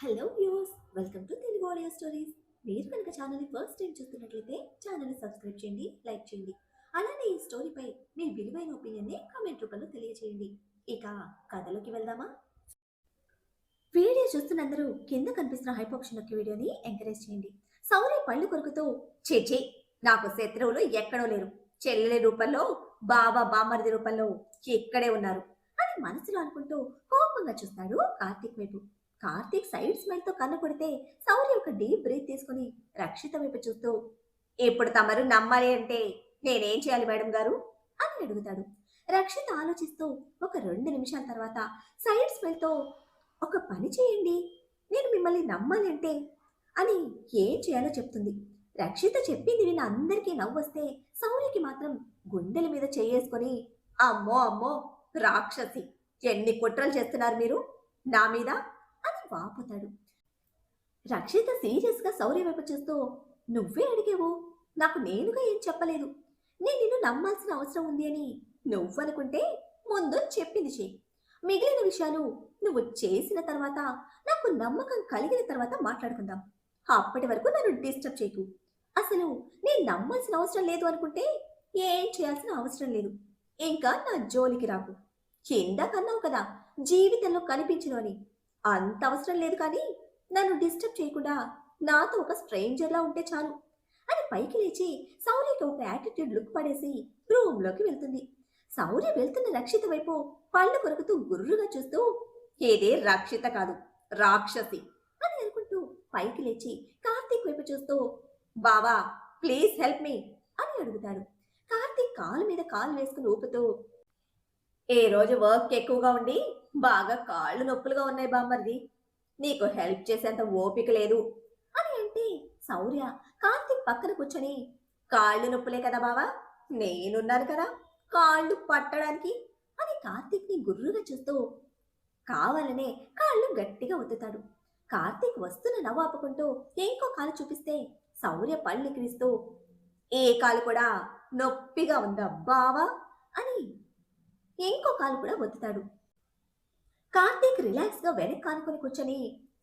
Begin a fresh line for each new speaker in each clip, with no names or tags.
Hello viewers, welcome to Telugu audio stories. మీరు కనుక ఛానల్ని ఫస్ట్ టైం చూస్తున్నట్లయితే ఛానల్ని సబ్స్క్రైబ్ చేయండి, లైక్ చేయండి. అలానే ఈ స్టోరీపై మీ విలువైన ఒపీనియన్ని కామెంట్ రూపంలో తెలియచేయండి. ఇక కథలోకి వెళ్దామా? వీడియో చూస్తున్న అందరూ కింద కనిపిస్తున్న హైప్ నొక్కి వీడియోని ఎంకరేజ్ చేయండి. సౌర్య పళ్ళు కొరుకుతూ చేచే నాకు శత్రువులు ఎక్కడో లేరు, చెల్లెలి రూపంలో బావ బామర్ది రూపంలో ఇక్కడే ఉన్నారు అని మనసులో అనుకుంటూ కోపంగా చూస్తాడు కార్తీక్ వైపు. కార్తీక్ సైడ్ స్మైల్ తో కన్ను కొడితే సౌర్య ఒక డీప్ బ్రీత్ తీసుకుని రక్షిత వైపు చూస్తూ ఇప్పుడు తమరు నమ్మాలి అంటే నేనేం చేయాలి మేడం గారు అని అడుగుతాడు. రక్షిత ఆలోచిస్తూ ఒక 2 నిమిషాల తర్వాత సైడ్ స్మైల్ తో ఒక పని చేయండి, నేను మిమ్మల్ని నమ్మాలి అంటే అని ఏం చేయాలో చెప్తుంది. రక్షిత చెప్పింది విని అందరికీ నవ్వొస్తే సౌర్యకి మాత్రం గుండెల మీద చేసుకొని అమ్మో అమ్మో రాక్షసి, ఎన్ని కుట్రలు చేస్తున్నారు మీరు నా మీద అని వాపోతాడు. రక్షిత సీరియస్ గా శౌర్య వైపు చూస్తూ నువ్వే అడిగేవు, నాకు నేనుగా ఏం చెప్పలేదు. నేను నిన్ను నమ్మాల్సిన అవసరం ఉంది అని నువ్వనుకుంటే ముందు చెప్పింది చెయ్యి. మిగిలిన విషయాలు నువ్వు చేసిన తర్వాత, నాకు నమ్మకం కలిగిన తర్వాత మాట్లాడుకుందాం. అప్పటి వరకు నన్ను డిస్టర్బ్ చేయకు. అసలు నేను నమ్మాల్సిన అవసరం లేదు అనుకుంటే ఏం చేయాల్సిన అవసరం లేదు. ఇంకా నా జోలికి రాకు. ఇందాకన్నావు కదా జీవితంలో కనిపించను అని, అంత అవసరం లేదు. కానీ నన్ను డిస్టర్బ్ చేయకుండా నాతో ఒక స్ట్రేంజర్లా ఉంటే చాలు అని పైకి లేచి శౌర్యకి ఒక యాటిట్యూడ్ లుక్ పడేసి రూమ్లోకి వెళ్తుంది. శౌర్య వెళ్తున్న రక్షిత వైపు పళ్ళు కొరుకుతూ గుర్రుగా చూస్తూ ఏదే రక్షిత కాదు, రాక్షసి అని అనుకుంటూ పైకి లేచి కార్తీక్ వైపు చూస్తూ బావా ప్లీజ్ హెల్ప్ మీ అని అడుగుతాడు. కార్తీక్ కాలు మీద కాలు వేసుకుని ఊపుతూ ఏ రోజు వర్క్ ఎక్కువగా ఉండి బాగా కాళ్ళు నొప్పులుగా ఉన్నాయి బామ్మర్ది, నీకు హెల్ప్ చేసేంత ఓపిక లేదు అని అంటే శౌర్య కార్తీక్ పక్కన కూర్చొని కాళ్ళు నొప్పులే కదా బావా, నేనున్నాను కదా కాళ్ళు పట్టడానికి అని కార్తీక్ ని గుర్రుగా చూస్తూ కావాలనే కాళ్ళు గట్టిగా ఒత్తుతాడు. కార్తీక్ వస్తున్న నవ్వు ఆపుకుంటూ ఇంకో కాలు చూపిస్తే శౌర్య పళ్ళు ఎక్కిరిస్తూ ఏ కాలు కూడా నొప్పిగా ఉందా బావా అని ఇంకో కాలు కూడా ఒత్తుతాడు. కార్తీక్ రిలాక్స్ గా వెనక్కి కానుకొని కూర్చొని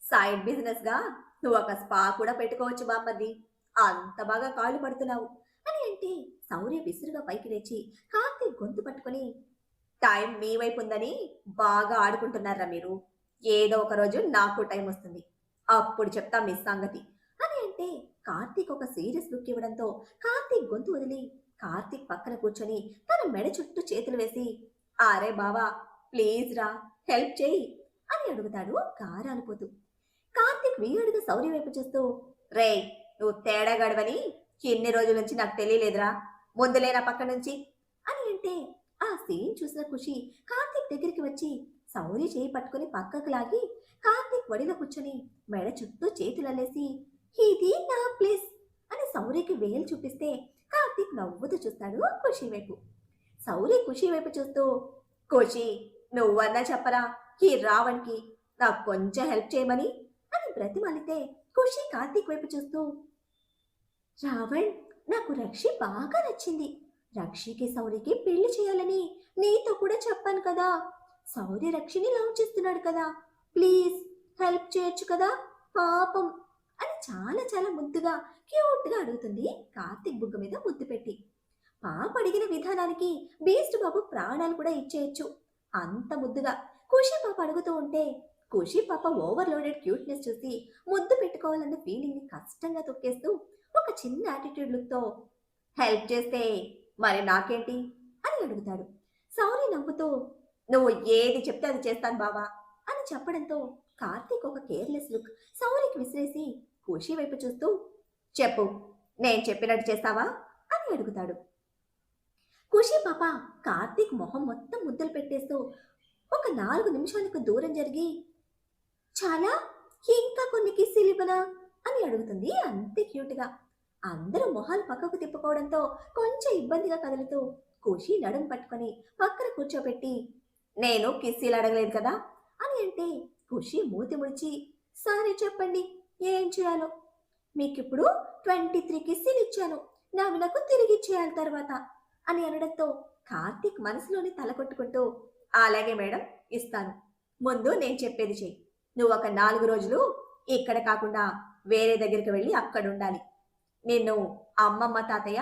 సైడ్ బిజినెస్ గా నువ్వు ఒక స్పా కూడా పెట్టుకోవచ్చు బామ్మది, అంత బాగా కాళ్ళు పడుతున్నావు అని అంటే శౌర్య విసురుగా పైకి లేచి కార్తీక్ గొంతు పట్టుకొని టైం మీ వైపు ఉందని బాగా ఆడుకుంటున్నారా మీరు, ఏదో ఒక రోజు నాకు టైం వస్తుంది, అప్పుడు చెప్తా మీ సంగతి అని అంటే కార్తీక్ ఒక సీరియస్ లుక్ ఇవ్వడంతో కార్తీక్ గొంతు వదిలి కార్తీక్ పక్కన కూర్చొని తన మెడ చుట్టూ చేతులు వేసి అరే బావా ప్లీజ్ రా హెల్ప్ చేయి అని అడుగుతాడు గారాలిపోతూ. కార్తీక్ వీరుడిగా శౌర్య వైపు చూస్తూ రే నువ్వు తేడాగాడవని ఎన్ని రోజుల నుంచి నాకు తెలియలేదురా, ముందులే నా పక్క నుంచి అని అంటే ఆ సీన్ చూసిన ఖుషి కార్తీక్ దగ్గరికి వచ్చి శౌర్య చేయి పట్టుకుని పక్కకు లాగి కార్తీక్ వడిలో కూర్చొని మెడ చుట్టూ చేతులల్లేసి ఇది నా ప్లేస్ అని శౌర్యకి వేలు చూపిస్తే కార్తీక్ నవ్వుతూ చూస్తాడు ఖుషి వైపు. శౌర్య ఖుషి వైపు చూస్తూ ఖుషి నువ్వన్నా చెప్పరా ఈ రావణ్కి నాకు కొంచెం హెల్ప్ చేయమని అని బ్రతిమాలితే ఖుషి కార్తీక్ వైపు చూస్తూ రావణ్ నాకు రక్షి బాగా నచ్చింది, రక్షికి శౌర్యకి పెళ్లి చేయాలని నీతో కూడా చెప్పాను కదా, శౌర్య రక్షిని లవ్ చేస్తున్నాడు కదా, ప్లీజ్ హెల్ప్ చేయొచ్చు కదా పాపం అని చాలా చాలా ముద్దుగా క్యూట్గా అడుగుతుంది కార్తీక్ బుగ్గ మీద ముద్దు పెట్టి. పాప అడిగిన విధానానికి బీస్ట్ బాబు ప్రాణాలు కూడా ఇచ్చేయచ్చు, అంత ముద్దుగా ఖుషి పాప అడుగుతూ ఉంటే ఖుషి పాప ఓవర్లోడెడ్ క్యూట్నెస్ చూసి ముద్దు పెట్టుకోవాలన్న ఫీలింగ్ ని కష్టంగా తొక్కేస్తూ ఒక చిన్న యాటిట్యూడ్ లుక్ తో హెల్ప్ చేస్తే మరి నాకేంటి అని అడుగుతాడు. సౌరి నవ్వుతూ నువ్వు ఏది చెప్తే అది చేస్తాను బావా అని చెప్పడంతో కార్తీక్ ఒక కేర్లెస్ లుక్ సౌరికి విసిరేసి ఖుషి వైపు చూస్తూ చెప్పు నేను చెప్పినట్టు చేస్తావా అని అడుగుతాడు. ఖుషి పాప కార్తీక్ మొహం మొత్తం ముద్దలు పెట్టేస్తూ ఒక 4 నిమిషాలకు దూరం జరిగి చాలా ఇంకా కొన్ని కిస్సీలు ఇవ్వనా అని అడుగుతుంది అంతే క్యూట్గా. అందరూ మొహాలు పక్కకు తిప్పుకోవడంతో కొంచెం ఇబ్బందిగా కదులుతూ ఖుషి నడుం పట్టుకొని పక్కన కూర్చోబెట్టి నేను కిస్సీలు అడగలేదు కదా అని అంటే ఖుషి మూతి ముడిచి సరే చెప్పండి ఏం చేయాలో, మీకిప్పుడు 23 కిస్సీలు ఇచ్చాను, నావి నాకు తిరిగి ఇచ్చేయాలి తర్వాత అని అనడంతో కార్తీక్ మనసులోని తల కొట్టుకుంటూ అలాగే మేడం ఇస్తాను, ముందు నేను చెప్పేది చెయ్యి, నువ్వు ఒక 4 రోజులు ఇక్కడ కాకుండా వేరే దగ్గరికి వెళ్ళి అక్కడ ఉండాలి. నిన్ను అమ్మమ్మ తాతయ్య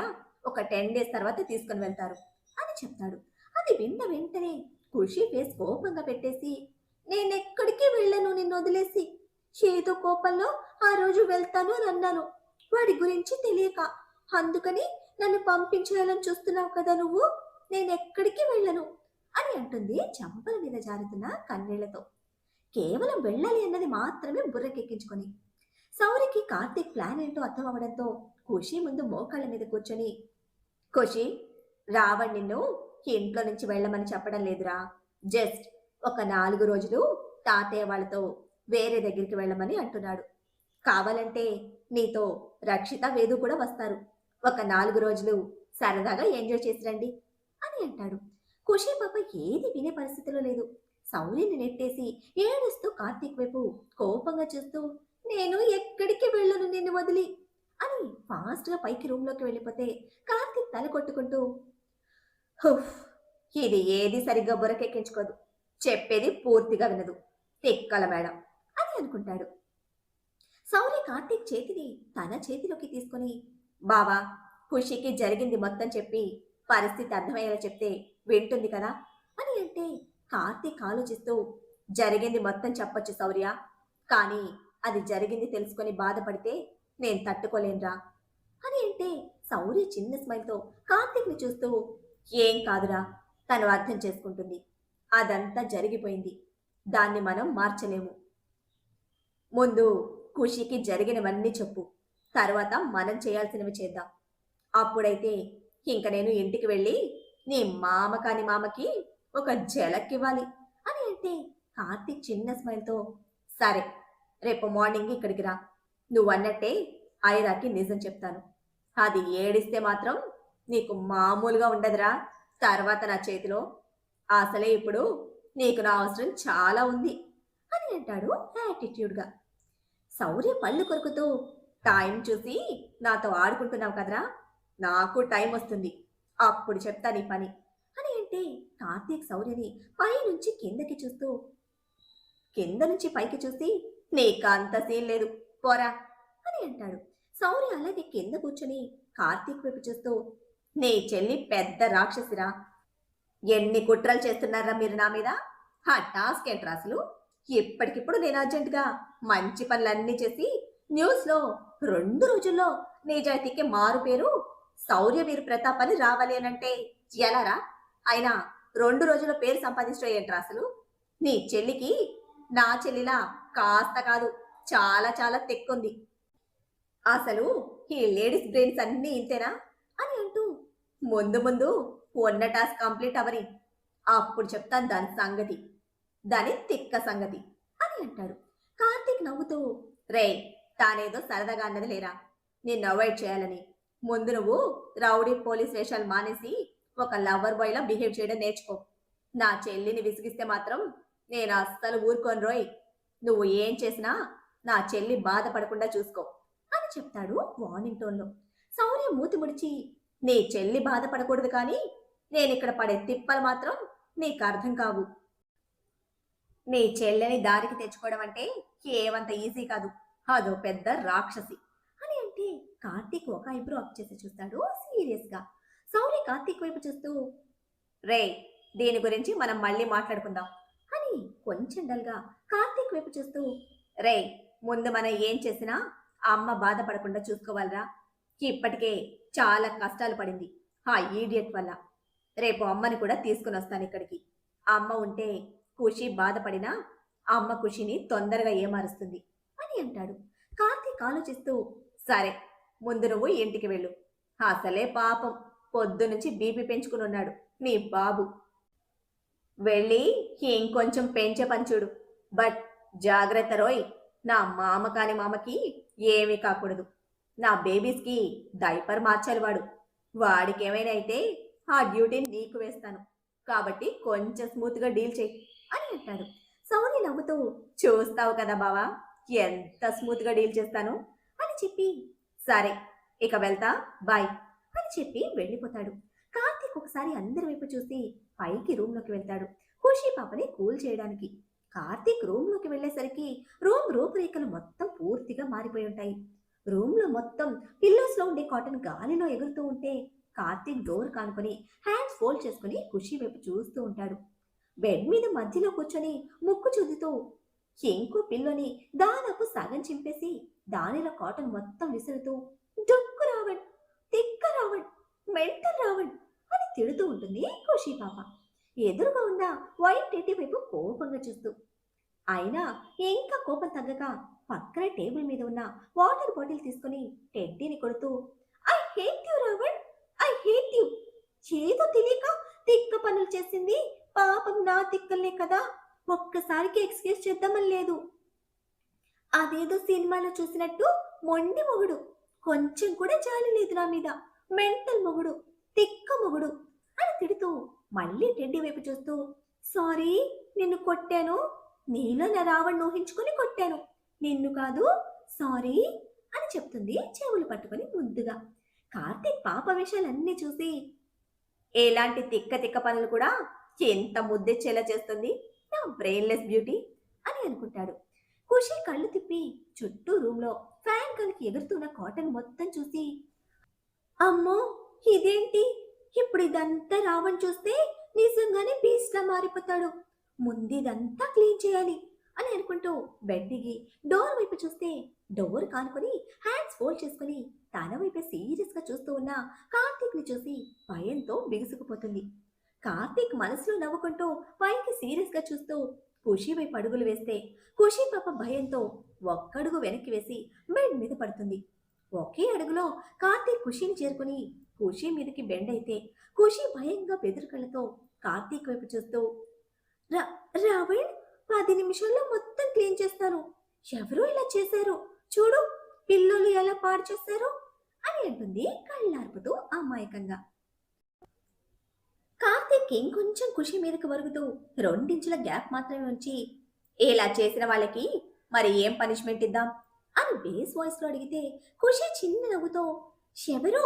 ఒక 10 డేస్ తర్వాత తీసుకుని వెళ్తారు అని చెప్తాడు. అది విన్న వెంటనే ఖుషి ఫేస్ కోపంగా పెట్టేసి, నేనెక్కడికి వెళ్ళను నిన్ను వదిలేసి. ఏదో కోపంలో ఆ రోజు వెళ్తాను అని అన్నాను. వాడి గురించి తెలియక. అందుకని నన్ను పంపించేయాలని చూస్తున్నావు కదా నువ్వు. నేనెక్కడికి వెళ్ళను అని అంటుంది చెంపల మీద జారుతున్న కన్నీళ్లతో. కేవలం వెళ్ళాలి అన్నది మాత్రమే బుర్రకెక్కించుకొని. సౌరికి కార్తీక్ ప్లాన్ ఏంటో అర్థం అవడంతో ఖుషి ముందు మోకాళ్ళ మీద కూర్చొని, ఖుషి, రావణ్ నిన్ను ఇంట్లో నుంచి వెళ్ళమని చెప్పడం లేదురా. జస్ట్ ఒక 4 రోజులు తాతయ్య వాళ్ళతో వేరే దగ్గరికి వెళ్ళమని అంటున్నాడు. కావాలంటే నీతో రక్షిత, వేదు కూడా వస్తారు. ఒక 4 రోజులు సరదాగా ఎంజాయ్ చేసి రండి అని అంటాడు. ఖుషి పాప ఏది వినే పరిస్థితిలో లేదు. సౌర్యని నెట్టేసి ఏడుస్తూ కార్తీక్ వైపు కోపంగా చూస్తూ, నేను ఎక్కడికి వెళ్ళను నిన్ను వదిలి అని ఫాస్ట్ గా పైకి రూమ్ లోకి వెళ్ళిపోతే కార్తీక్ తల కొట్టుకుంటూ, హుఫ్, ఇది ఏది సరిగ్గా బుర్రకెక్కించుకోదు, చెప్పేది పూర్తిగా వినదు, తిక్కల మేడం అని అనుకుంటాడు. సౌర్య కార్తీక్ చేతిని తన చేతిలోకి తీసుకుని, బావా, ఖుషికి జరిగింది మొత్తం చెప్పి పరిస్థితి అర్థమయ్యేలా చెప్తే వింటుంది కదా అని అంటే కార్తీక్ ఆలోచిస్తూ, జరిగింది మొత్తం చెప్పొచ్చు శౌర్య, కానీ అది జరిగింది తెలుసుకొని బాధపడితే నేను తట్టుకోలేనురా అని అంటే శౌర్య చిన్న స్మైల్తో కార్తీక్ని చూస్తూ, ఏం కాదురా, తను అర్థం చేసుకుంటుంది. అదంతా జరిగిపోయింది, దాన్ని మనం మార్చలేము. ముందు ఖుషికి జరిగినవన్నీ చెప్పు, తర్వాత మనం చేయాల్సినవి చేద్దాం. అప్పుడైతే ఇంక నేను ఇంటికి వెళ్ళి నీ మామ కాని మామకి ఒక ఇవ్వాలి అని అంటే కార్తీక్ చిన్న స్మైల్తో, సరే, రేపు మార్నింగ్ ఇక్కడికి రా. నువ్వన్నట్టే ఐరాకి నిజం చెప్తాను. అది ఏడిస్తే మాత్రం నీకు మామూలుగా ఉండదురా. తర్వాత నా చేతిలో అసలే ఇప్పుడు నీకు నా అవసరం చాలా ఉంది అని అంటాడు యాటిట్యూడ్గా. శౌర్య పళ్ళు కొరుకుతూ, టైం చూసి నాతో ఆడుకుంటున్నావు కదరా, నాకు టైం వస్తుంది, అప్పుడు చెప్తా నీ పని అని అంటే కార్తీక్ శౌర్యని పైనుంచి కిందకి చూస్తూ, కింద నుంచి పైకి చూసి, నీకు అంత సీన్ లేదు, పోరా అని అంటాడు. శౌర్య అలాగే కింద కూర్చొని కార్తీక్ వైపు చూస్తూ, నీ చెల్లి పెద్ద రాక్షసిరా, ఎన్ని కుట్రలు చేస్తున్నారా మీరు నా మీద. ఆ టాస్క్ ఏంట్రా అసలు. ఇప్పటికిప్పుడు నేను అర్జెంటుగా మంచి పనులన్నీ చేసి న్యూస్లో 2 రోజుల్లో నిజాయితీకి మారు పేరు శౌర్య వీరు ప్రతాప్ అని రావాలి అనంటే ఎలారా? అయినా 2 రోజుల్లో పేరు సంపాదించడం ఏంట్రా అసలు. నీ చెల్లికి నా చెల్లిలా కాస్త కాదు, చాలా చాలా తెక్కుంది. అసలు ఈ లేడీస్ బ్రెయిన్స్ అన్నీ ఇంతేనా అని అంటూ, ముందు ముందు ఉన్న టాస్క్ కంప్లీట్ అవని, అప్పుడు చెప్తాను దాని సంగతి, దాని తిక్క సంగతి అని అంటాడు. కార్తీక్ నవ్వుతూ, రే, తానేదో సరదాగా అన్నది లేరా నిన్ను అవాయిడ్ చేయాలని. ముందు నువ్వు రౌడీ పోలీస్ వేషాలు మానేసి ఒక లవర్ బాయ్లా బిహేవ్ చేయడం నేర్చుకో. నా చెల్లిని విసిగిస్తే మాత్రం నేను అస్సలు ఊరుకోను రోయ్. నువ్వు ఏం చేసినా నా చెల్లి బాధపడకుండా చూసుకో అని చెప్తాడు వార్నింగ్ టోన్లో. శౌర్య మూతి ముడిచి, నీ చెల్లి బాధపడకూడదు, కానీ నేను ఇక్కడ పడే తిప్పలు మాత్రం నీకు అర్థం కావు. నీ చెల్లెని దారికి తెచ్చుకోవడం అంటే ఏమంత ఈజీ కాదు, అదో పెద్ద రాక్షసి అని అంటే కార్తీక్ ఒక ఐబ్రో అప్ చేసి చూస్తాడు సీరియస్ గా. శౌర్య కార్తీక్ వైపు చూస్తూ, రే, దీని గురించి మనం మళ్ళీ మాట్లాడుకుందాం అని కొంచెం డల్గా కార్తీక్ వైపు చూస్తూ, రే, ముందు మనం ఏం చేసినా అమ్మ బాధపడకుండా చూసుకోవాలరా. ఇప్పటికే చాలా కష్టాలు పడింది ఆ ఈడియట్ వల్ల. రేపు అమ్మని కూడా తీసుకుని వస్తాను ఇక్కడికి. అమ్మ ఉంటే ఖుషి బాధపడినా అమ్మ ఖుషిని తొందరగా ఏమారుస్తుంది అని అంటాడు. కార్తీక్ ఆలోచిస్తూ, సరే, ముందు నువ్వు ఇంటికి వెళ్ళు. అసలే పాపం పొద్దు నుంచి బీపీ పెంచుకుని ఉన్నాడు నీ బాబు. వెళ్ళి ఇంకొంచెం పెంచే పంచుడు. బట్ జాగ్రత్త రోయ్, నా మామ కాని మామకి ఏమీ కాకూడదు. నా బేబీస్కి డైపర్ మార్చాలి వాడు. వాడికి ఏమైనా అయితే ఆ డ్యూటీని నీకు వేస్తాను, కాబట్టి కొంచెం స్మూత్గా డీల్ చేయి అని అంటాడు. సౌని నవ్వుతూ, చూస్తావు కదా బావా, ఎంత స్మూత్గా డీల్ చేస్తాను అని చెప్పి, సరే, ఇక వెళ్తా, బాయ్ అని చెప్పి వెళ్ళిపోతాడు. కార్తీక్ ఒకసారి అందరి వైపు చూసి పైకి రూమ్లోకి వెళ్తాడు ఖుషి పాపని కూల్ చేయడానికి. కార్తీక్ రూమ్లోకి వెళ్ళేసరికి రూమ్ రూపురేఖలు మొత్తం పూర్తిగా మారిపోయి ఉంటాయి. రూమ్లో మొత్తం పిల్లోస్లో ఉండే కాటన్ గాలిలో ఎగురుతూ ఉంటే కార్తీక్ డోర్ కానుకొని హ్యాండ్స్ ఫోల్డ్ చేసుకుని ఖుషి వైపు చూస్తూ ఉంటాడు. బెడ్ మీద మధ్యలో కూర్చొని ముక్కు చుదుతూ ఇంకో పిల్లని దాదాపు సగం చింపేసి దానిలో కాటన్ మొత్తం విసురుతూ డొక్కు రావణ్, తిక్క రావణ్, మెంటల్ రావణ్ అని తిడుతూ ఉంటుంది ఖుషి పాప. ఎదురుగా ఉన్న వైట్ టెడ్డీ వైపు కోపంగా చూస్తూ. అయినా ఇంకా కోపం తగ్గక పక్కన టేబుల్ మీద ఉన్న వాటర్ బాటిల్ తీసుకుని టెడ్డీని కొడుతూ I hate you Ravan, I hate you. ఏదో తెలియక తిక్క పనులు చేసింది, పాపం నా తిక్కలే కదా, ఒక్కసారికి ఎక్స్క్యూజ్ చేద్దామని లేదు. అదేదో సినిమాలో చూసినట్టు మొండి మొగుడు, కొంచెం కూడా జాలి లేదు నా మీద, మెంటల్ మొగుడు, తిక్క మొగుడు అని తిడుతూ మళ్ళీ టెడ్డీ వైపు చూస్తూ సారీ, నిన్ను కొట్టాను, నీలో నా రావణ్ ఊహించుకుని కొట్టాను, నిన్ను కాదు, సారీ అని చెప్తుంది చెవులు పట్టుకొని ముద్దుగా. కార్తీక్ పాప విషయాలన్నీ చూసి ఎలాంటి తిక్క తిక్క పనులు కూడా ఎంత ముద్దెచ్చేలా చేస్తుంది నా బ్రెయిన్లెస్ బ్యూటీ అని అనుకుంటాడు. ఖుషి కళ్ళు తిప్పి చుట్టూ రూమ్లో ఫ్యాన్ గాలికి ఎగురుతున్న కాటన్ మొత్తం చూసి అమ్మో ఇదేంటి, ఇప్పుడు ఇదంతా రావణ్ చూస్తే నిజంగానే బీస్ట్లా మారిపోతాడు, ముందు ఇదంతా క్లీన్ చేయాలి అని అనుకుంటూ బెడ్ దిగి డోర్ వైపు చూస్తే డోర్ కానుకొని హ్యాండ్స్ ఫోల్డ్ చేసుకుని తన వైపే సీరియస్ గా చూస్తూ ఉన్న కార్తీక్ ని చూసి భయంతో బిగుసుకుపోతుంది. కార్తీక్ మనసులో నవ్వుకుంటూ పైకి సీరియస్ గా చూస్తూ ఖుషి వైపు అడుగులు వేస్తే ఖుషి పాప భయంతో ఒక్కడుగు వెనక్కి వేసి బెడ్ మీద పడుతుంది. ఒకే అడుగులో కార్తీక్ ఖుషిని చేరుకుని ఖుషి మీదకి బెండ్ అయితే ఖుషి భయంగా బెదురు కళ్ళతో కార్తీక్ వైపు చూస్తూ రావణ్ 10 నిమిషాల్లో మొత్తం క్లీన్ చేస్తాను, ఎవరో ఇలా చేశారు చూడు, పిల్లలు ఎలా పాడు చేశారు అని అంటుంది కళ్ళార్పుతూ అమాయకంగా. కార్తీక్ ఇంకొంచెం ఖుషి మీదకి వరుగుతూ 2 ఇంచుల గ్యాప్ మాత్రమే ఉంచి ఇలా చేసిన వాళ్ళకి మరి ఏం పనిష్మెంట్ ఇద్దాం అని బేస్ వాయిస్ లో అడిగితే ఖుషి చిన్న నవ్వుతో ఎవరో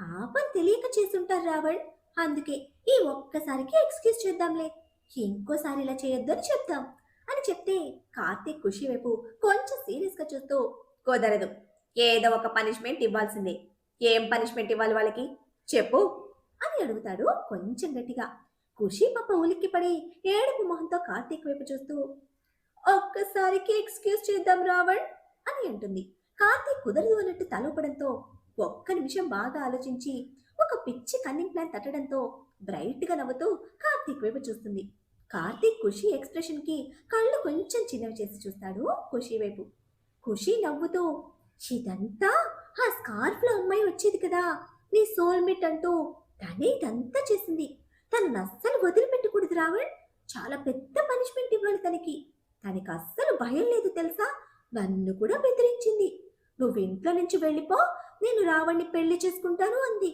పాపం తెలియక చేసుంటారు రావణ్, అందుకే ఈ ఒక్కసారికి ఎక్స్క్యూజ్ చేద్దాంలే, ఇంకోసారి ఇలా చేయొద్దు అని చెప్తాం అని చెప్తే కార్తీక్ ఖుషి వైపు కొంచెం సీరియస్ గా చూస్తూ కుదరదు, ఏదో ఒక పనిష్మెంట్ ఇవ్వాల్సిందే, ఏం పనిష్మెంట్ ఇవ్వాలి వాళ్ళకి చెప్పు అని అడుగుతాడు కొంచెం గట్టిగా. ఖుషి పాప ఉలిక్కి పడి ఏడుపు మొహంతో కార్తీక్ వైపు చూస్తూ ఒక్కసారికి ఎక్స్క్యూజ్ చేద్దాం రావణ్ అని అంటుంది. కార్తీక్ కుదరదు అన్నట్టు తలపడంతో ఒక్క నిమిషం బాగా ఆలోచించి ఒక పిచ్చి కన్నింగ్ ప్లాన్ తట్టడంతో బ్రైట్ గా నవ్వుతూ కార్తీక్ వైపు చూస్తుంది. కార్తీక్ ఖుషి ఎక్స్ప్రెషన్ కి కళ్ళు కొంచెం చిన్నవి చేసి చూస్తాడు ఖుషి వైపు. ఖుషి నవ్వుతూ ఇదంతా ఆ స్కార్ఫ్ లో అమ్మాయి వచ్చేది కదా నీ సోల్మేట్ అంటూ, తనే ఇదంతా చేసింది, తను అస్సలు వదిలిపెట్టకూడదు రావణ్, చాలా పెద్ద పనిష్మెంట్ ఇవ్వాలి తనకి అస్సలు భయం లేదు తెలుసా, నన్ను కూడా బెదిరించింది, నువ్వు ఇంట్లో నుంచి వెళ్ళిపో, నేను రావణ్ణి పెళ్లి చేసుకుంటాను అంది,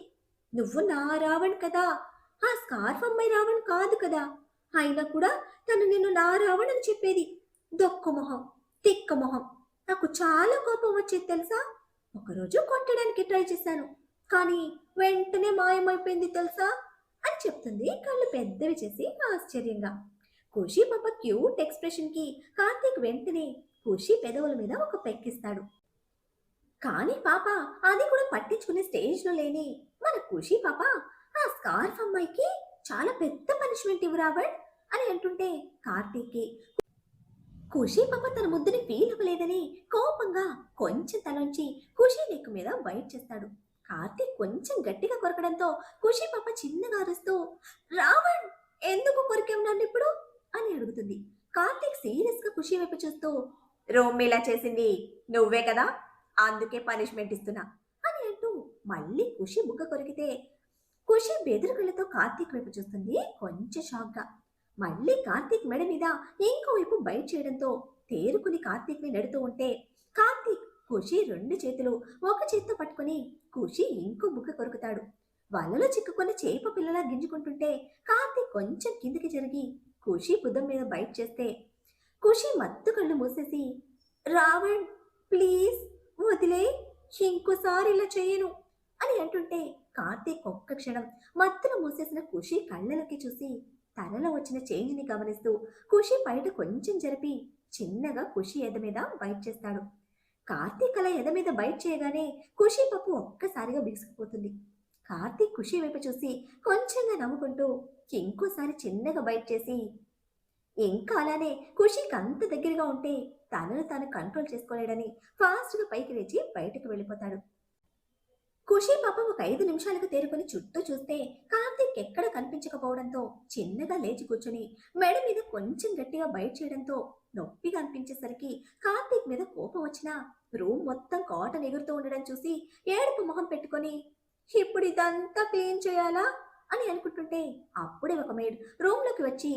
నువ్వు నా రావణ్ కదా, ఆ స్కార్ఫ్ అమ్మాయి రావణ్ కాదు కదా, అయినా కూడా తను నిన్ను నా రావణ్ అని చెప్పేది, దొక్కు మొహం, తిక్క మొహం, నాకు చాలా కోపం వచ్చేది తెలుసా, ఒకరోజు కొట్టడానికి ట్రై చేశాను కానీ వెంటనే మాయమైపోయింది తెలుసా అని చెప్తుంది కళ్ళు పెద్దవి చేసి ఆశ్చర్యంగా. ఖుషి పాప క్యూట్ ఎక్స్ప్రెషన్ కి కార్తీక్ వెంటనే ఖుషి పెదవుల మీద ఒక పెక్కిస్తాడు. కానీ పాప అది కూడా పట్టించుకునే స్టేజ్ లో లేని మన ఖుషి పాప ఆ స్కార్ఫ్ అమ్మాయికి చాలా పెద్ద పనిష్మెంట్ ఇవ్వరావడ్ అని అంటుంటే కార్తీక్కి ఖుషి పాప తన ముద్దుని ఫీల్ అవ్వలేదని కోపంగా కొంచెం తలంచి ఖుషి నెక్కు మీద బైట్ చేస్తాడు. కార్తీక్ కొంచెం గట్టిగా కొరకడంతో ఖుషి పాప చిన్నగా అరుస్తూ రావణ్ ఎందుకు కొరికావు నన్ను ఇప్పుడు అని అడుగుతుంది. కార్తీక్ సీరియస్ గా ఖుషి వైపు చూస్తూ రోమ్ ఇలా చేసింది నువ్వే కదా, అందుకే పనిష్మెంట్ ఇస్తున్నా అని అంటూ మళ్ళీ ఖుషి బుగ్గ కొరికితే ఖుషి బెదిరికలతో కార్తీక్ వైపు చూస్తుంది కొంచెం షాక్ గా. మళ్ళీ కార్తీక్ మెడ మీద ఇంకోవైపు బైట్ చేయడంతో తేరుకుని కార్తీక్ ని నెడుతూ ఉంటే కార్తీక్ ఖుషి 2 చేతులు ఒక చేత్తో పట్టుకుని ఖుషి ఇంకో బుగ్గ కొరుకుతాడు. వలలో చిక్కుకున్న చేప పిల్లలా గింజుకుంటుంటే కార్తీక్ కొంచెం కిందికి జరిగి ఖుషి బుద్ధం మీద బైట్ చేస్తే ఖుషి మత్తు కళ్ళు మూసేసి రావణ్ ప్లీజ్ వదిలే, ఇంకోసారి ఇలా చేయను అని అంటుంటే కార్తీక్ ఒక్క క్షణం మత్తును మూసేసిన ఖుషి కళ్ళలోకి చూసి తనలో వచ్చిన చేంజ్ని గమనిస్తూ ఖుషి బయట కొంచెం జరిపి చిన్నగా ఖుషి ఎద మీద బైట్ చేస్తాడు. కార్తీక్ అలా ఎద మీద బైట్ చేయగానే ఖుషి పప్పు ఒక్కసారిగా బిగుసుకుపోతుంది. కార్తీక్ ఖుషి వైపు చూసి కొంచెంగా నవ్వుకుంటూ ఇంకోసారి చిన్నగా బైట్ చేసి ఇంకా అలానే ఖుషికి అంత దగ్గరగా ఉంటే తనను తాను కంట్రోల్ చేసుకోలేడని ఫాస్ట్గా పైకి లేచి బయటకు వెళ్ళిపోతాడు. ఖుషి పాపం ఒక 5 నిమిషాలకు తేరుకొని చుట్టూ చూస్తే కార్తీక్ ఎక్కడ కనిపించకపోవడంతో చిన్నగా లేచి కూర్చొని మెడ మీద కొంచెం గట్టిగా బైట్ చేయడంతో నొప్పిగా అనిపించేసరికి కార్తీక్ మీద కోపం వచ్చినా రూమ్ మొత్తం కాటన్ ఎగురుతూ ఉండడం చూసి ఏడుపు మొహం పెట్టుకొని ఇప్పుడు ఇదంతా క్లీన్ చేయాలా అని అనుకుంటుంటే అప్పుడే ఒక మేడ్ రూమ్లోకి వచ్చి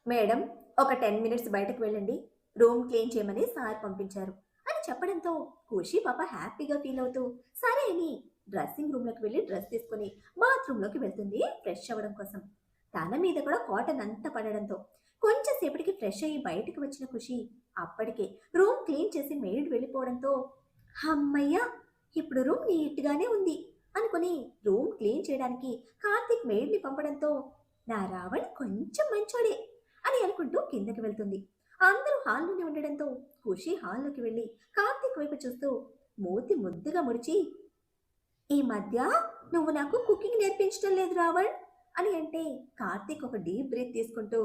మేడం, ఒక 10 మినిట్స్ బయటకు వెళ్ళండి, రూమ్ క్లీన్ చేయమని సార్ పంపించారు అని చెప్పడంతో ఖుషి పాప హ్యాపీగా ఫీల్ అవుతూ సరే అని డ్రెస్సింగ్ రూమ్లోకి వెళ్ళి డ్రెస్ తీసుకొని బాత్రూంలోకి వెళ్తుంది ఫ్రెష్ అవ్వడం కోసం. తన మీద కూడా కాటన్ అంతా పడడంతో కొంచెం సేపటికి ఫ్రెష్ అయ్యి బయటకు వచ్చిన ఖుషి అప్పటికే రూమ్ క్లీన్ చేసి మెయిడ్ వెళ్ళిపోవడంతో అమ్మయ్య, ఇప్పుడు రూమ్ నీట్గానే ఉంది అనుకుని రూమ్ క్లీన్ చేయడానికి కార్తీక్ మెయిడ్ని పంపడంతో నా రావణ్ కొంచెం మంచోడే అని అనుకుంటూ కిందకి వెళ్తుంది. అందరూ హాల్లోనే ఉండడంతో ఖుషి హాల్లోకి వెళ్ళి కార్తీక్ వైపు చూస్తూ మూతి ముద్దుగా ముడిచి ఈ మధ్య నువ్వు నాకు కుకింగ్ నేర్పించడం లేదు రావణ్ అని అంటే కార్తీక్ ఒక డీప్ బ్రీత్ తీసుకుంటూ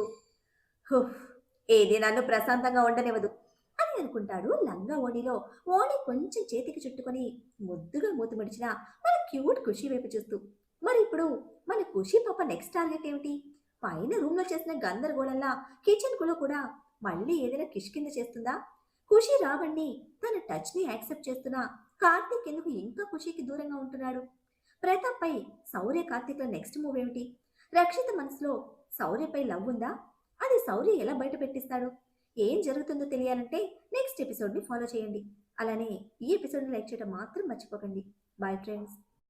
హుఫ్, ఏది నన్ను ప్రశాంతంగా ఉండనివ్వదు అని అనుకుంటాడు. లంగా ఓణిలో ఓణి కొంచెం చేతికి చుట్టుకొని ముద్దుగా మూతి ముడిచిన మన క్యూట్ ఖుషి వైపు చూస్తూ మరి ఇప్పుడు మన ఖుషి పాప నెక్స్ట్ టార్గెట్ ఏమిటి? పైన రూమ్లో చేసిన గందరగోళంలా కిచెన్లో కూడా మళ్ళీ ఏదైనా కిష్కింద చేస్తుందా? ఖుషి రావణ్ణి తన టచ్ని యాక్సెప్ట్ చేస్తున్నా కార్తీక్ ఎందుకు ఇంకా ఖుషికి దూరంగా ఉంటున్నాడు? ప్రతాప్ పై శౌర్య కార్తీక్ల నెక్స్ట్ మూవ్ ఏమిటి? రక్షిత మనసులో శౌర్యపై లవ్ ఉందా? అది శౌర్య ఎలా బయట పెట్టిస్తాడు? ఏం జరుగుతుందో తెలియాలంటే నెక్స్ట్ ఎపిసోడ్ని ఫాలో చేయండి. అలానే ఈ ఎపిసోడ్ని లైక్ చేయడం మాత్రం మర్చిపోకండి. Bye friends.